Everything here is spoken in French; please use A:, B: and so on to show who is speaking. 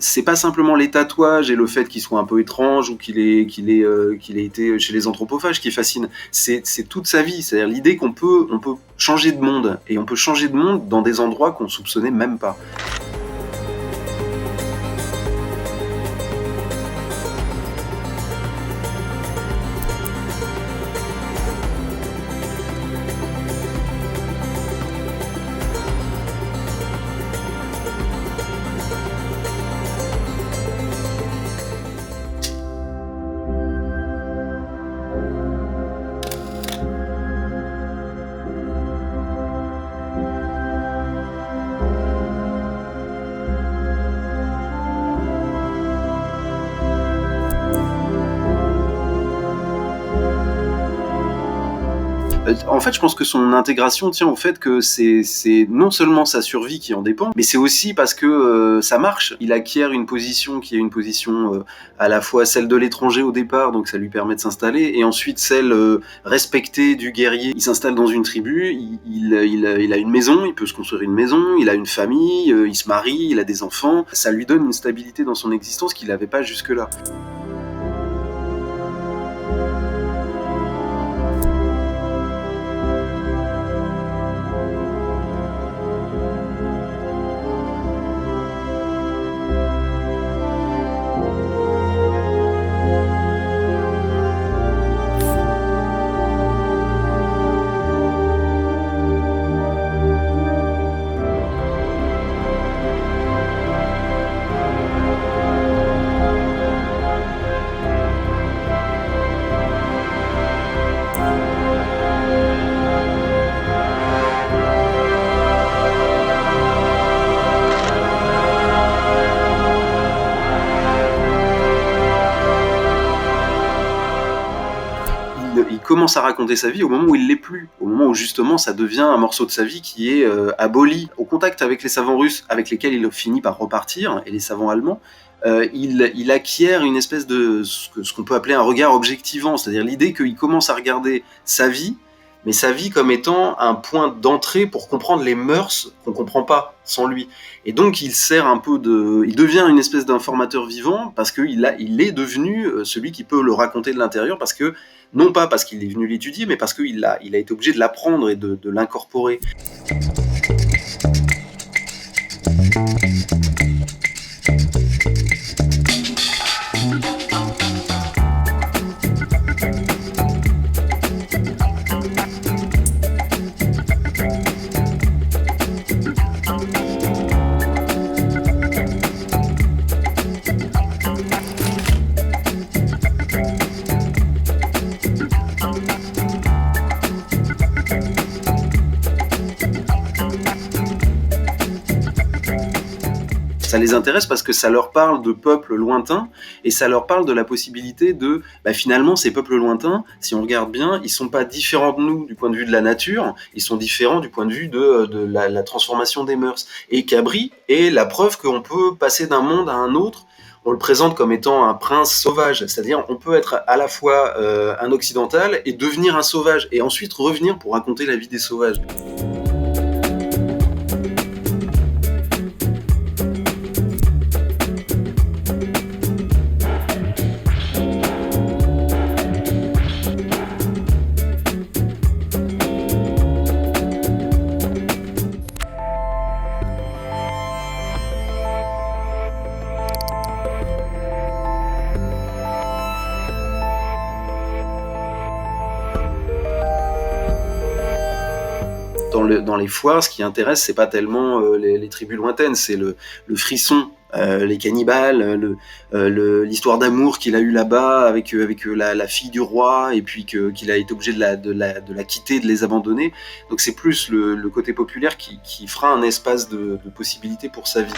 A: C'est pas simplement les tatouages et le fait qu'il soit un peu étrange ou qu'il ait été chez les anthropophages qui fascine. C'est toute sa vie, c'est-à-dire l'idée qu'on peut changer de monde et on peut changer de monde dans des endroits qu'on soupçonnait même pas. En fait, je pense que son intégration tient au fait que c'est non seulement sa survie qui en dépend, mais c'est aussi parce que, ça marche. Il acquiert une position qui est une position, à la fois celle de l'étranger au départ, donc ça lui permet de s'installer, et ensuite celle, respectée du guerrier. Il s'installe dans une tribu, il a une maison, il peut se construire une maison, il a une famille, il se marie, il a des enfants. Ça lui donne une stabilité dans son existence qu'il n'avait pas jusque-là. Il commence à raconter sa vie au moment où il l'est plus, au moment où justement ça devient un morceau de sa vie qui est aboli. Au contact avec les savants russes, avec lesquels il finit par repartir, et les savants allemands, il acquiert une espèce de ce qu'on peut appeler un regard objectivant, c'est-à-dire l'idée qu'il commence à regarder sa vie, mais sa vie comme étant un point d'entrée pour comprendre les mœurs qu'on comprend pas sans lui. Et donc il devient une espèce d'informateur vivant parce il est devenu celui qui peut le raconter de l'intérieur, parce que non pas parce qu'il est venu l'étudier, mais parce qu'il a été obligé de l'apprendre et de l'incorporer. Ça les intéresse parce que ça leur parle de peuples lointains et ça leur parle de la possibilité de, finalement, ces peuples lointains, si on regarde bien, ils sont pas différents de nous du point de vue de la nature, ils sont différents du point de vue de la transformation des mœurs. Et Cabri est la preuve qu'on peut passer d'un monde à un autre. On le présente comme étant un prince sauvage, c'est-à-dire on peut être à la fois un occidental et devenir un sauvage, et ensuite revenir pour raconter la vie des sauvages. Dans les foires, ce qui intéresse, c'est pas tellement les tribus lointaines, c'est le frisson, les cannibales, l'histoire d'amour qu'il a eu là-bas avec la fille du roi, et puis qu'il a été obligé de la quitter, de les abandonner. Donc c'est plus le côté populaire qui fera un espace de possibilité pour sa vie.